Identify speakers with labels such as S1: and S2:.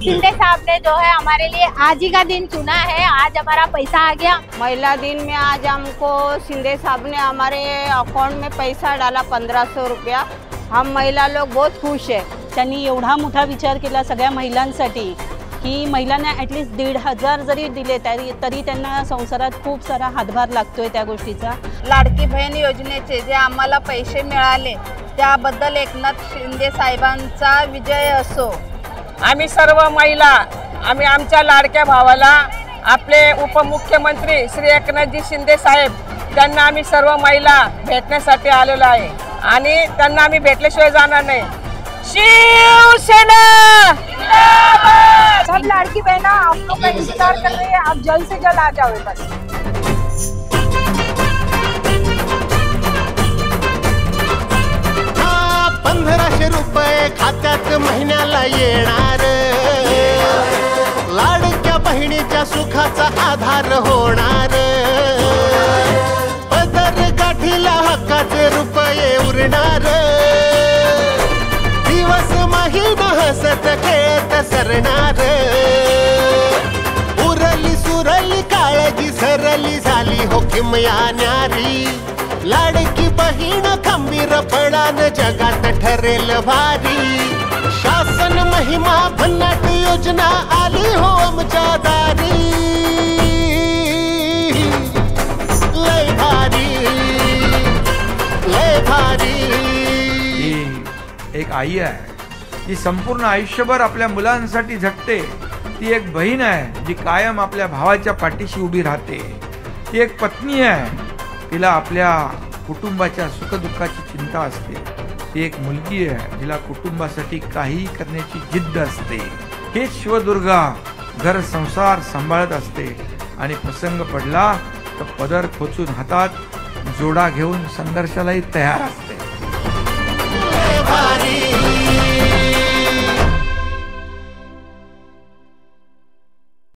S1: शिंदे साहब ने जो है हमारे लिए आज ही का दिन चुना है, आज हमारा पैसा आ गया।
S2: महिला दिन में आज हमको शिंदे साहब ने हमारे अकाउंट में पैसा डाला 1500 रुपया। हम महिला लोग बहुत खुश है।
S3: त्यांनी एवढा मोठा विचार केला सगळ्या महिलांसाठी की महिलांना ॲटलिस्ट 1500 जरी दिले तरी त्यांना संसारात खूप सारा हातभार लागतोय त्या गोष्टीचा।
S2: लाडकी बहीण योजनेचे जे आम्हाला पैसे मिळाले त्याबद्दल एकनाथ शिंदे साहेबांचा विजय असो।
S4: आम्ही सर्व महिला आम्ही आमच्या लाडक्या भावाला आपले उपमुख्यमंत्री श्री एकनाथजी शिंदे साहेब त्यांना आम्ही सर्व महिला भेटण्यासाठी आलेलो आहे आणि त्यांना आम्ही भेटल्याशिवाय जाणार नाही। शिवसेना
S1: सब लाड़की बहना आप लोग का इंतजार कर रही है, आप जल्द से जल्द आ जाओ बस।
S5: 1500 रुपये खात्यात महिन्याला येणार, लाडक्या बहिणीच्या सुखाचा आधार होणार, पदर गाठीला हक्काचे रुपये उरणार, दिवस महिना हसत खेळत सरणार, उरली सुरली काळजी सरली झाली हो किमया न्यारी, लाडकी बहीण खंबीरपणान जगात ठरेल भारी, शासन महिमा भन्नाट योजना आली हो आमच्या दारी, लय भारी लय भारी।
S6: एक आई आहे जी संपूर्ण आयुष्यभर आपल्या मुलांसाठी झटते, ती एक बहीण आहे जी कायम आपल्या भावाच्या पाठीशी उभी राहते, ती एक पत्नी आहे तिला आपल्या कुटुंबाच्या सुखदुःखाची चिंता असते, ती एक मुलगी आहे जिला कुटुंबासाठी काही करण्याची जिद्द असते, हेच शिवदुर्गा घर संसार सांभाळत असते आणि प्रसंग पडला तर पदर खोचून हातात जोडा घेऊन संघर्षालाही तयार असते।
S5: भारी